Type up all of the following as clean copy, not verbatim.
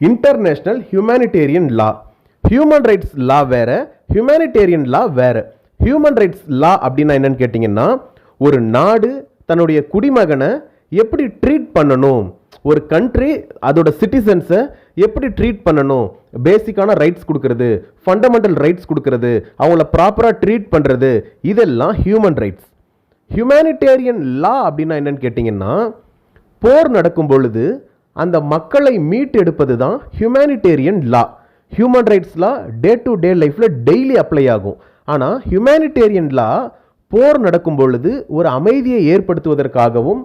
International humanitarian law. Human rights லா வேற, humanitarian லா வேற. Human rights லா அப்படின்னா என்னன்னு கேட்டிங்கன்னா, ஒரு நாடு தன்னுடைய குடிமகனை எப்படி ட்ரீட் பண்ணணும், ஒரு கண்ட்ரி அதோட சிட்டிசன்ஸை எப்படி ட்ரீட் பண்ணணும், பேசிக்கான ரைட்ஸ் கொடுக்கறது, ஃபண்டமெண்டல் ரைட்ஸ் கொடுக்கறது, அவங்கள ப்ராப்பராக ட்ரீட் பண்ணுறது, இதெல்லாம் ஹியூமன் ரைட்ஸ். ஹியூமனிடேரியன் லா அப்படின்னா என்னன்னு கேட்டிங்கன்னா, போர் நடக்கும் பொழுது அந்த மக்களை மீட்டு எடுப்பது தான் humanitarian law. Human rights law day to day லைஃப்பில் டெய்லி அப்ளை ஆகும். ஆனால் ஹியூமனிடேரியன் லா போர் நடக்கும் பொழுது ஒரு அமைதியை ஏற்படுத்துவதற்காகவும்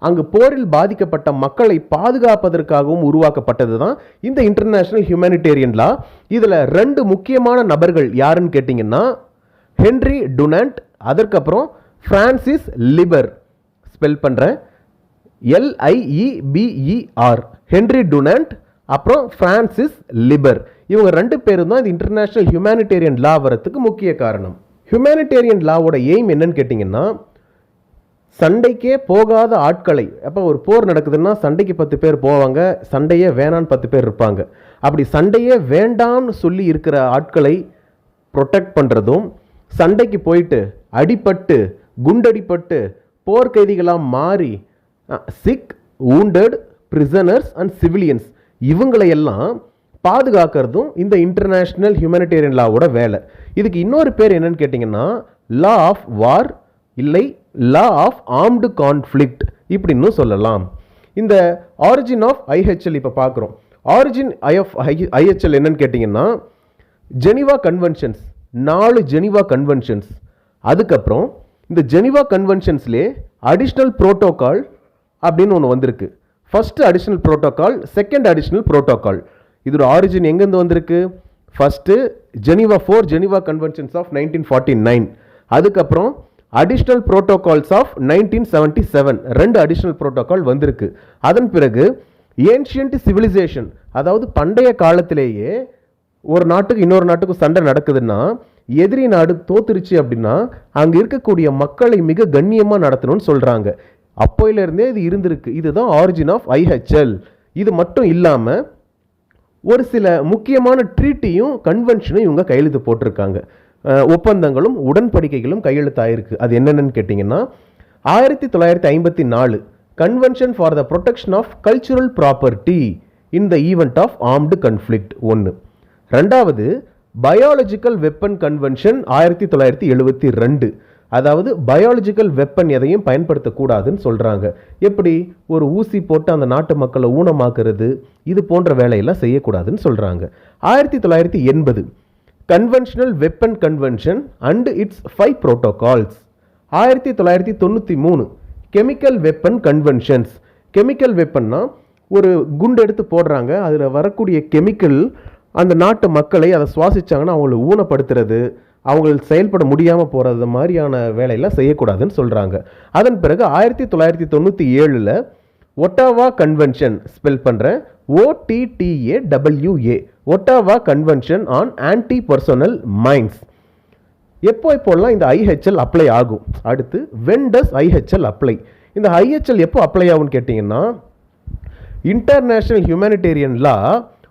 அங்கு போரில் பாதிக்கப்பட்ட மக்களை பாதுகாப்பதற்காகவும் உருவாக்கப்பட்டது தான் இந்த இன்டர்நேஷனல் ஹியூமனிடேரியன் லா. இதில் 2 முக்கியமான நபர்கள் யாருன்னு கேட்டிங்கன்னா, ஹென்றி டுனாண்ட், அதற்கப்புறம் பிரான்சிஸ் லிபர். ஸ்பெல் பண்ணுறேன், LIEBER. ஹென்றி டுனாண்ட் அப்புறம் பிரான்சிஸ் லிபர். இவங்க 2 பேரும் தான் இந்த இன்டர்நேஷனல் ஹியூமனிடேரியன் லா வரத்துக்கு முக்கிய காரணம். ஹியூமனிடேரியன் லாவோட எய்ம் என்னன்னு கேட்டிங்கன்னா, சண்டைக்கே போகாத ஆட்களை, அப்போ ஒரு போர் நடக்குதுன்னா சண்டைக்கு 10 பேர் போவாங்க, சண்டையே வேணான்னு 10 பேர் இருப்பாங்க. அப்படி சண்டையே வேண்டான்னு சொல்லி இருக்கிற ஆட்களை ப்ரொடெக்ட் பண்ணுறதும், சண்டைக்கு போயிட்டு அடிபட்டு குண்டடிப்பட்டு போர்க்கைதிகளாக மாறி sick, wounded, prisoners and civilians இவங்களையெல்லாம் பாதுகாக்கிறதும் இந்த இன்டர்நேஷனல் ஹியூமனிடேரியன் லாவோட வேலை. இதுக்கு இன்னொரு பேர் என்னன்னு கேட்டிங்கன்னா, லா ஆஃப் வார், இல்லை லா ஆஃப் ஆர்ம்டு கான்ஃப்ளிக்ட் இப்படின்னு சொல்லலாம். இந்த ஆரிஜின் ஆஃப் ஐஹெச்எல் இப்போ பார்க்குறோம். ஆரிஜின் ஆஃப் ஐஹெச்எல் என்னன்னு கேட்டிங்கன்னா, ஜெனிவா கன்வென்ஷன்ஸ், 4 ஜெனிவா கன்வென்ஷன்ஸ். அதுக்கப்புறம் இந்த ஜெனிவா கன்வென்ஷன்ஸ்லே அடிஷ்னல் புரோட்டோகால் அப்படின்னு ஒன்று வந்திருக்கு. First additional protocol, second additional protocol. இதோட ஆரிஜின் எங்கேருந்து வந்திருக்கு? First Geneva 4 Geneva conventions of 1949. அதுக்கப்புறம் additional protocols of 1977, 2 additional protocol வந்திருக்கு. அதன் பிறகு ஏன்ஷியன்ட் சிவிலைசேஷன், அதாவது பண்டைய காலத்திலேயே ஒரு நாட்டுக்கு இன்னொரு நாட்டுக்கு சண்டை நடக்குதுன்னா, எதிரி நாடு தோத்துருச்சு அப்படின்னா அங்கே இருக்கக்கூடிய மக்களை மிக கண்ணியமாக நடத்தணும்னு சொல்கிறாங்க. அப்போயிலிருந்தே இது இருந்திருக்கு. இதுதான் ஆரிஜின் ஆஃப் ஐஹெச்எல். இது மட்டும் இல்லாமல் ஒரு சில முக்கியமான ட்ரீட்டியும் கன்வென்ஷனும் இவங்க கையெழுத்து போட்டிருக்காங்க. ஒப்பந்தங்களும் உடன்படிக்கைகளும் கையெழுத்தாயிருக்கு. அது என்னென்னு கேட்டிங்கன்னா, 1954 convention for the protection of cultural property in the event of armed conflict 1. ரெண்டாவது பயாலஜிக்கல் வெப்பன் கன்வென்ஷன் 1972. அதாவது பயாலஜிக்கல் வெப்பன் எதையும் பயன்படுத்தக்கூடாதுன்னு சொல்கிறாங்க. எப்படி? ஒரு ஊசி போட்டு அந்த நாட்டு மக்களை ஊனமாக்குறது, இது போன்ற வேலையெல்லாம் செய்யக்கூடாதுன்னு சொல்கிறாங்க. 1980 conventional weapon convention and its 5 protocols. 1993 chemical weapon conventions. Chemical வெப்பன்னா ஒரு குண்டு எடுத்து போடுறாங்க, அதில் வரக்கூடிய கெமிக்கல் அந்த நாட்டு மக்களை அதை சுவாசிச்சாங்கன்னா அவங்களை ஊனப்படுத்துறது, அவங்களுக்கு செயல்பட முடியாமல் போகிறது மாதிரியான வேலையெல்லாம் செய்யக்கூடாதுன்னு சொல்கிறாங்க. அதன் பிறகு 1997 ஒட்டாவா கன்வென்ஷன், ஸ்பெல் பண்ணுறேன், OTTAWA, Ottawa convention on anti personnel mines. எப்போல்லாம் இந்த ஐஹெச்எல் அப்ளை ஆகும்? அடுத்து when does IHL அப்ளை? இந்த ஐஹெச்எல் எப்போ அப்ளை ஆகும்னு கேட்டிங்கன்னா, இன்டர்நேஷனல் ஹியூமனிடேரியன் லா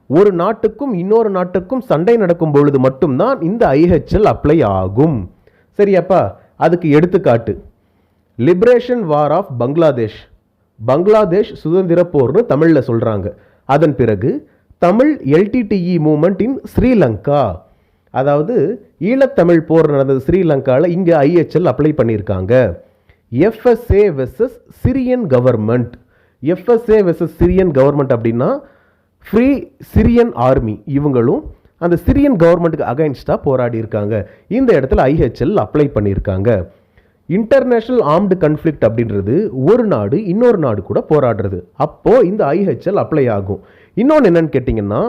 ஒரு நாட்டுக்கும் இன்னொரு நாட்டுக்கும் சண்டை நடக்கும் பொழுது மட்டும்தான் இந்த ஐஹெச்எல் அப்ளை ஆகும். சரியாப்பா? அதுக்கு எடுத்துக்காட்டு liberation war of Bangladesh. Bangladesh சுதந்திர போர்னு தமிழில் சொல்கிறாங்க. அதன் பிறகு Tamil LTTE movement in Sri Lanka, அதாவது ஈழத்தமிழ் போர் நடந்தது ஸ்ரீலங்காவில், இங்கே ஐஹெச்எல் அப்ளை பண்ணியிருக்காங்க. FSA versus Syrian government. FSA versus Syrian government அப்படின்னா ஃப்ரீ சிரியன் ஆர்மி. இவங்களும் அந்த சிரியன் கவர்மெண்ட்டுக்கு அகைன்ஸ்டாக போராடி இருக்காங்க. இந்த இடத்துல ஐஹெச்எல் அப்ளை பண்ணியிருக்காங்க. இன்டர்நேஷனல் ஆர்ம்டு கன்ஃப்ளிக்ட் அப்படின்றது ஒரு நாடு இன்னொரு நாடு கூட போராடுறது. அப்போது இந்த ஐஹெச்எல் அப்ளை ஆகும். இன்னொன்று என்னன்னு கேட்டிங்கன்னா,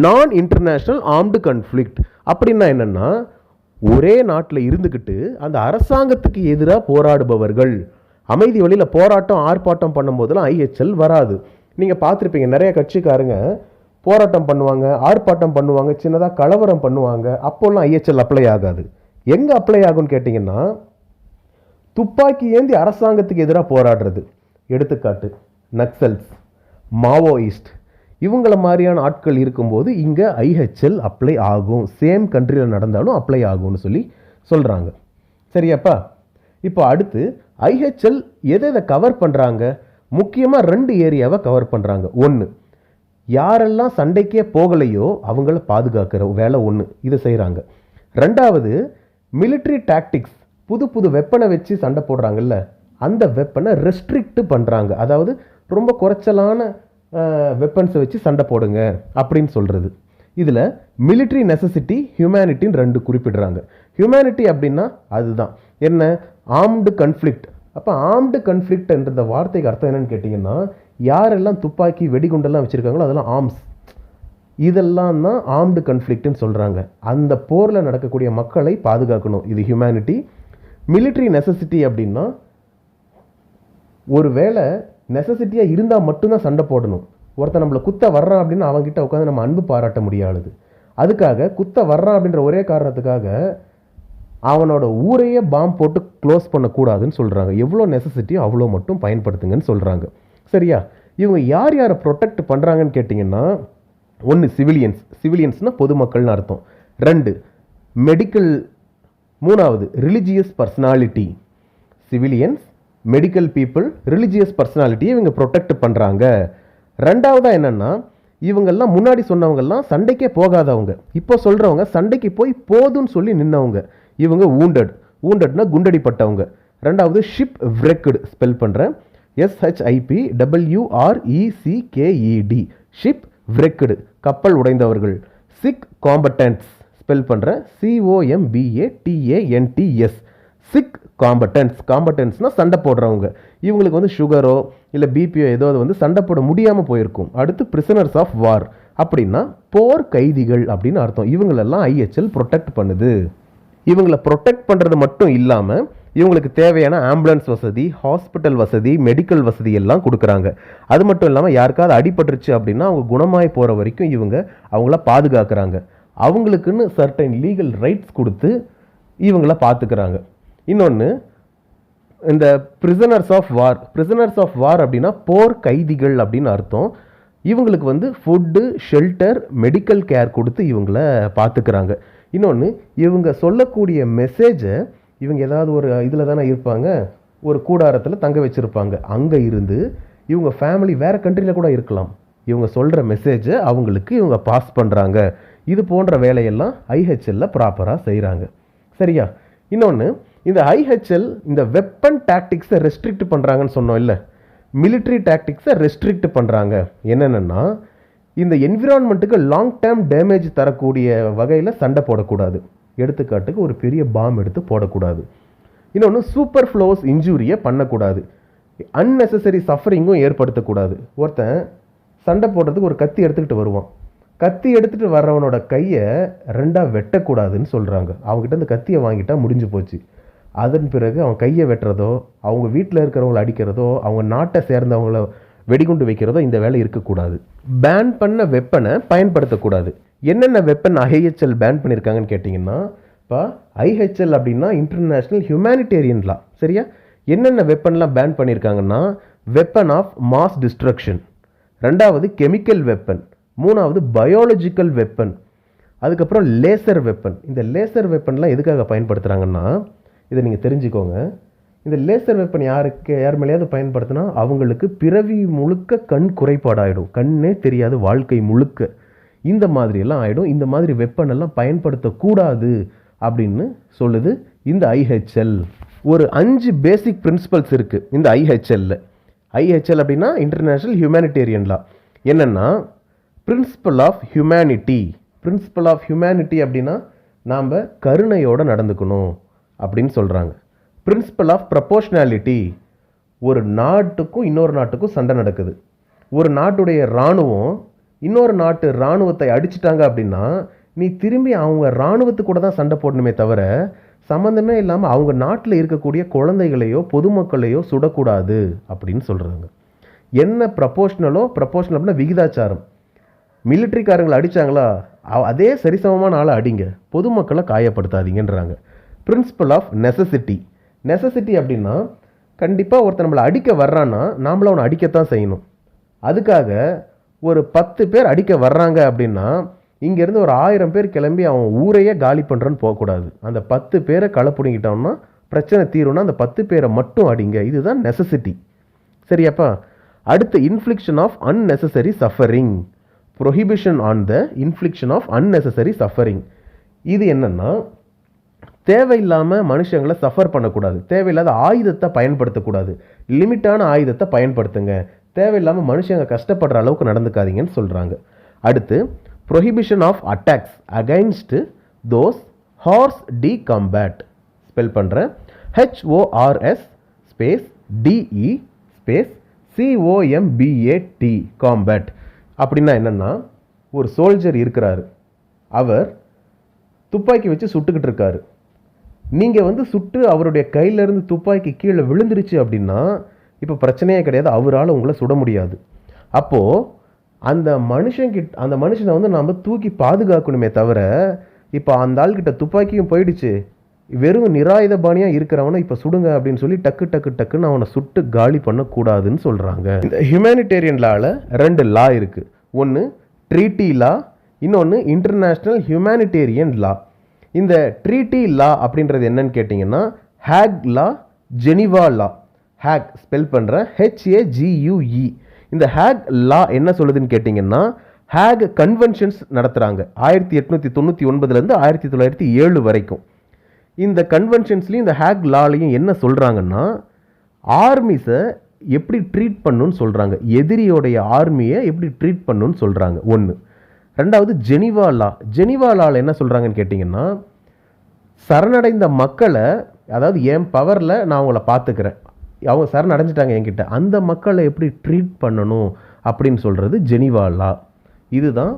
நான் இன்டர்நேஷனல் ஆர்ம்டு கன்ஃப்ளிக்ட் அப்படின்னா என்னென்னா, ஒரே நாட்டில் இருந்துக்கிட்டு அந்த அரசாங்கத்துக்கு எதிராக போராடுபவர்கள், அமைதி வழியில் போராட்டம் ஆர்ப்பாட்டம் பண்ணும்போதெல்லாம் ஐஹெச்எல் வராது. நீங்கள் பார்த்துருப்பீங்க, நிறைய கட்சிக்காரங்க போராட்டம் பண்ணுவாங்க, ஆர்ப்பாட்டம் பண்ணுவாங்க, சின்னதாக கலவரம் பண்ணுவாங்க. அப்போல்லாம் ஐஹெச்எல் அப்ளை ஆகாது. எங்கே அப்ளை ஆகும்னு கேட்டிங்கன்னா, துப்பாக்கி ஏந்தி அரசாங்கத்துக்கு எதிராக போராடுறது. எடுத்துக்காட்டு நக்சல்ஸ், மாவோயிஸ்ட், இவங்கள மாதிரியான ஆட்கள் இருக்கும்போது இங்கே ஐஹெச்எல் அப்ளை ஆகும், சேம் கண்ட்ரியில் நடந்தாலும் அப்ளை ஆகும்னு சொல்லி சொல்கிறாங்க. சரியாப்பா? இப்போ அடுத்து ஐஹெச்எல் எதை கவர் பண்ணுறாங்க? முக்கியமாக 2 ஏரியாவை கவர் பண்ணுறாங்க. ஒன்று, யாரெல்லாம் சண்டைக்கே போகலையோ அவங்கள பாதுகாக்கிற வேலை ஒன்று, இதை செய்கிறாங்க. 2வது, மிலிட்ரி டாக்டிக்ஸ், புது புது வெப்பனை வச்சு சண்டை போடுறாங்கல்ல, அந்த வெப்பனை ரெஸ்ட்ரிக்ட் பண்ணுறாங்க. அதாவது ரொம்ப குறைச்சலான வெப்பன்ஸை வச்சு சண்டை போடுங்க அப்படின்னு சொல்கிறது. இதில் மிலிட்ரி நெசசிட்டி, ஹியூமனிட்டின்னு 2 குறிப்பிடுறாங்க. ஹியூமனிட்டி அப்படின்னா அதுதான் என்ன, ஆர்ம்டு கன்ஃப்ளிக்ட். அப்போ ஆர்ம்டு கன்ஃப்ளிக்ட்ன்ற வார்த்தைக்கு அர்த்தம் என்னன்னு கேட்டிங்கன்னா, யாரெல்லாம் துப்பாக்கி வெடிகுண்டெல்லாம் வச்சுருக்காங்களோ அதெல்லாம் ஆர்ம்ஸ், இதெல்லாம் தான் ஆர்ம்டு கன்ஃப்ளிக்ட்னு சொல்கிறாங்க. அந்த போரில் நடக்கக்கூடிய மக்களை பாதுகாக்கணும், இது ஹியூமனிட்டி. மிலிட்ரி நெசசிட்டி அப்படின்னா ஒரு வேளை நெசசிட்டியாக இருந்தால் மட்டும்தான் சண்டை போடணும். ஒருத்தன் நம்மளை குத்த வர்றான் அப்படின்னா அவங்ககிட்ட உட்காந்து நம்ம அன்பு பாராட்ட முடியாது. அதுக்காக குத்த வர்றான் அப்படின்ற ஒரே காரணத்துக்காக அவனோட ஊரையே பாம்பு போட்டு க்ளோஸ் பண்ணக்கூடாதுன்னு சொல்கிறாங்க. எவ்வளோ நெசசிட்டியோ அவ்வளோ மட்டும் பயன்படுத்துங்கன்னு சொல்கிறாங்க. சரியா? இவங்க யார் யாரை ப்ரொடெக்ட் பண்ணுறாங்கன்னு கேட்டிங்கன்னா, 1 சிவிலியன்ஸ்னால் பொதுமக்கள்னு அர்த்தம். 2 மெடிக்கல். 3வது religious personality. Civilians, medical people, religious பர்சனாலிட்டியை இவங்க ப்ரொடெக்ட் பண்ணுறாங்க. 2வதா என்னென்னா, இவங்கெல்லாம் முன்னாடி சொன்னவங்கெல்லாம் சண்டைக்கே போகாதவங்க, இப்போ சொல்கிறவங்க சண்டைக்கு போய் போதுன்னு சொல்லி நின்னவங்க. இவங்க ஊண்டட்னா குண்டடிப்பட்டவங்க. 2வது ஷிப் விரெக்டு, ஸ்பெல் பண்ணுறேன், SHIPWRECKED, ஷிப் விரெக்டு, கப்பல் உடைந்தவர்கள். சிக் காம்பட்டன்ட்ஸ், ஸ்பெல் பண்ணுறேன், COMBATANTS, சிக் காம்பட்டன்ஸ்னால் சண்டை போடுறவங்க. இவங்களுக்கு வந்து சுகரோ இல்லை பிபியோ ஏதோ அது வந்து சண்டை போட முடியாமல் போயிருக்கும். அடுத்து பிரிசனர்ஸ் ஆஃப் வார் அப்படின்னா போர் கைதிகள் அப்படின்னு அர்த்தம். இவங்களெல்லாம் ஐஹெச்எல் ப்ரொடெக்ட் பண்ணுது. இவங்களை ப்ரொடெக்ட் பண்ணுறது மட்டும் இல்லாமல் இவங்களுக்கு தேவையான ஆம்புலன்ஸ் வசதி, ஹாஸ்பிட்டல் வசதி, மெடிக்கல் வசதி எல்லாம் கொடுக்குறாங்க. அது மட்டும் இல்லாமல் யாருக்காவது அடிபட்டுருச்சு அப்படின்னா அவங்க குணமாய் போகிற வரைக்கும் இவங்க அவங்கள பாதுகாக்கிறாங்க. அவங்களுக்குன்னு சர்டைன் லீகல் ரைட்ஸ் கொடுத்து இவங்கள பார்த்துக்கிறாங்க. இன்னொன்று, இந்த பிரிசனர்ஸ் ஆஃப் வார் அப்படின்னா போர் கைதிகள் அப்படின்னு அர்த்தம். இவங்களுக்கு வந்து ஃபுட்டு, ஷெல்டர், மெடிக்கல் கேர் கொடுத்து இவங்கள பார்த்துக்கிறாங்க. இன்னொன்று, இவங்க சொல்லக்கூடிய மெசேஜை இவங்க ஏதாவது ஒரு இதில் தானே இருப்பாங்க, ஒரு கூடாரத்தில் தங்க வச்சுருப்பாங்க. அங்கே இருந்து இவங்க ஃபேமிலி வேறு கண்ட்ரியில் கூட இருக்கலாம், இவங்க சொல்கிற மெசேஜை அவங்களுக்கு இவங்க பாஸ் பண்ணுறாங்க. இது போன்ற வேலையெல்லாம் ஐஹெச்எல்ல ப்ராப்பராக செய்கிறாங்க. சரியா? இன்னொன்று, இந்த ஐஹெச்எல் இந்த வெப்பன் டாக்டிக்ஸை ரெஸ்ட்ரிக்ட் பண்ணுறாங்கன்னு சொன்னோம் இல்லை, மிலிட்ரி டாக்டிக்ஸை ரெஸ்ட்ரிக்ட் பண்ணுறாங்க. என்னென்னா, இந்த என்விரான்மெண்ட்டுக்கு லாங் டேர்ம் டேமேஜ் தரக்கூடிய வகையில் சண்டை போடக்கூடாது. எடுத்துக்காட்டுக்கு ஒரு பெரிய பாம் எடுத்து போடக்கூடாது. இன்னொன்று, சூப்பர் ஃப்ளோஸ் இன்ஜூரியை பண்ணக்கூடாது. அன்னெசசரி சஃபரிங்கும் ஏற்படுத்தக்கூடாது. ஒருத்தன் சண்டை போடுறதுக்கு ஒரு கத்தி எடுத்துக்கிட்டு வருவான், கத்தி எடுத்துகிட்டு வர்றவனோட கையை 2ஆக வெட்டக்கூடாதுன்னு சொல்கிறாங்க. அவங்ககிட்ட இந்த கத்தியை வாங்கிட்டா முடிஞ்சு போச்சு. அதன் பிறகு அவன் கையை வெட்டுறதோ, அவங்க வீட்டில் இருக்கிறவங்களை அடிக்கிறதோ, அவங்க நாட்டை சேர்ந்தவங்கள வெடிகுண்டு வைக்கிறதோ இந்த வேலை இருக்கக்கூடாது. பேன் பண்ண வெப்பனை பயன்படுத்தக்கூடாது. என்னென்ன வெப்பன் ஐஹெச்எல் பேன் பண்ணியிருக்காங்கன்னு கேட்டிங்கன்னா, இப்போ ஐஹெச்எல் அப்படின்னா இன்டர்நேஷ்னல் ஹியூமனிடேரியன் லா. சரியா? என்னென்ன வெப்பன்லாம் பேன் பண்ணியிருக்காங்கன்னா, வெப்பன் ஆஃப் மாஸ் டிஸ்ட்ரக்ஷன், 2வது கெமிக்கல் வெப்பன், 3வது பயாலஜிக்கல் வெப்பன், அதுக்கப்புறம் லேசர் வெப்பன். இந்த லேசர் வெப்பன்லாம் எதுக்காக பயன்படுத்துகிறாங்கன்னா, இதை நீங்கள் தெரிஞ்சுக்கோங்க. இந்த லேசர் வெப்பன் யார் மேலேயாவது பயன்படுத்தினா அவங்களுக்கு பிறவி முழுக்க கண் குறைபாடாயிடும், கண்ணே தெரியாது வாழ்க்கை முழுக்க, இந்த மாதிரியெல்லாம் ஆகிடும். இந்த மாதிரி வெப்பன் எல்லாம் பயன்படுத்தக்கூடாது அப்படின்னு சொல்லுது இந்த ஐஹெச்எல். ஒரு 5 பேசிக் பிரின்சிபல்ஸ் இருக்குது இந்த ஐஹெச்எல்ல. ஐஹெச்எல் அப்படின்னா இன்டர்நேஷ்னல் ஹியூமனிடேரியன் லா. என்னென்னா, principle of humanity. Principle of humanity அப்படின்னா நாம் கருணையோடு நடந்துக்கணும் அப்படின்னு சொல்கிறாங்க. பிரின்சிபல் ஆஃப் ப்ரப்போர்ஷனாலிட்டி, ஒரு நாட்டுக்கும் இன்னொரு நாட்டுக்கும் சண்டை நடக்குது, ஒரு நாட்டுடைய இராணுவம் இன்னொரு நாட்டு இராணுவத்தை அடிச்சிட்டாங்க அப்படின்னா நீ திரும்பி அவங்க இராணுவத்துக்கு கூட தான் சண்டை போடணுமே தவிர சம்மந்தமே இல்லாமல் அவங்க நாட்டில் இருக்கக்கூடிய குழந்தைகளையோ பொதுமக்களையோ சுடக்கூடாது அப்படின்னு சொல்கிறாங்க. என்ன ப்ரப்போர்ஷனல் அப்படின்னா விகிதாச்சாரம். மிலிட்ரிக்காரங்களை அடித்தாங்களா அதே சரிசமமான ஆளை அடிங்க, பொதுமக்களை காயப்படுத்தாதீங்கன்றாங்க. பிரின்சிபல் ஆஃப் நெசசிட்டி அப்படின்னா கண்டிப்பாக ஒருத்தர் நம்மளை அடிக்க வர்றான்னா நாமளும் அவனை அடிக்கத்தான் செய்யணும். அதுக்காக ஒரு 10 பேர் அடிக்க வர்றாங்க அப்படின்னா இங்கேருந்து ஒரு 1000 பேர் கிளம்பி அவன் ஊரையே காலி பண்ணுறன்னு போகக்கூடாது. அந்த 10 பேரை களை பிடிங்கிட்டோம்னா பிரச்சனை தீரும்னா அந்த 10 பேரை மட்டும் அடிங்க. இதுதான் நெசசிட்டி. சரியாப்பா? அடுத்து infliction of unnecessary suffering. Prohibition on the infliction of unnecessary suffering. இது என்னென்னா, தேவையில்லாமல் மனுஷங்களை சஃபர் பண்ணக்கூடாது. தேவையில்லாத ஆயுதத்தை பயன்படுத்தக்கூடாது. லிமிட்டான ஆயுதத்தை பயன்படுத்துங்க. தேவையில்லாமல் மனுஷங்க கஷ்டப்படுற அளவுக்கு நடந்துக்காதீங்கன்னு சொல்கிறாங்க. அடுத்து prohibition of attacks against those hors de combat. Spell பண்ணுறேன். HORS space DE space COMBAT combat. அப்படின்னா என்னென்னா, ஒரு சோல்ஜர் இருக்கிறாரு, அவர் துப்பாக்கி வச்சு சுட்டுக்கிட்டு இருக்காரு. நீங்கள் சுட்டு அவருடைய கையிலேருந்து துப்பாக்கி கீழே விழுந்துருச்சு அப்படின்னா இப்போ பிரச்சனையே கிடையாது, அவரால் உங்களை சுட முடியாது. அப்போது அந்த மனுஷனை நாம் தூக்கி பாதுகாக்கணுமே தவிர, இப்போ அந்த ஆள்கிட்ட துப்பாக்கியும் போயிடுச்சு, வெறும் நிராயுதபாணியாக இருக்கிறவனை இப்போ சுடுங்க அப்படின்னு சொல்லி டக்குன்னு அவனை சுட்டு காலி பண்ணக்கூடாதுன்னு சொல்கிறாங்க. இந்த ஹியூமனிடேரியன் லாவில் 2 லா இருக்குது. ஒன்று ட்ரீட்டி லா, இன்னொன்று இன்டர்நேஷ்னல் ஹியூமனிடேரியன் லா. இந்த ட்ரீட்டி லா அப்படின்றது என்னன்னு கேட்டிங்கன்னா, ஹேக் லா, ஜெனிவா லா. ஹேக் ஸ்பெல் பண்ணுறேன், HAGUE. இந்த ஹேக் லா என்ன சொல்லுதுன்னு கேட்டிங்கன்னா, ஹேக் கன்வென்ஷன்ஸ் நடத்துகிறாங்க 1899 1907 வரைக்கும். இந்த கன்வென்ஷன்ஸ்லையும் இந்த ஹேக் லாலையும் என்ன சொல்கிறாங்கன்னா, ஆர்மிஸை எப்படி ட்ரீட் பண்ணுன்னு சொல்கிறாங்க. எதிரியோடைய ஆர்மியை எப்படி ட்ரீட் பண்ணுன்னு சொல்கிறாங்க. ஒன்று. ரெண்டாவது ஜெனிவா லா. ஜெனிவா லாவில் என்ன சொல்கிறாங்கன்னு கேட்டிங்கன்னா, சரணடைந்த மக்களை, அதாவது என் பவரில் நான் அவங்கள பார்த்துக்கிறேன், அவங்க சரணடைஞ்சிட்டாங்க என்கிட்ட, அந்த மக்களை எப்படி ட்ரீட் பண்ணணும் அப்படின்னு சொல்கிறது ஜெனிவா லா. இதுதான்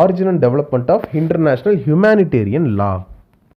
origin and development of international humanitarian law.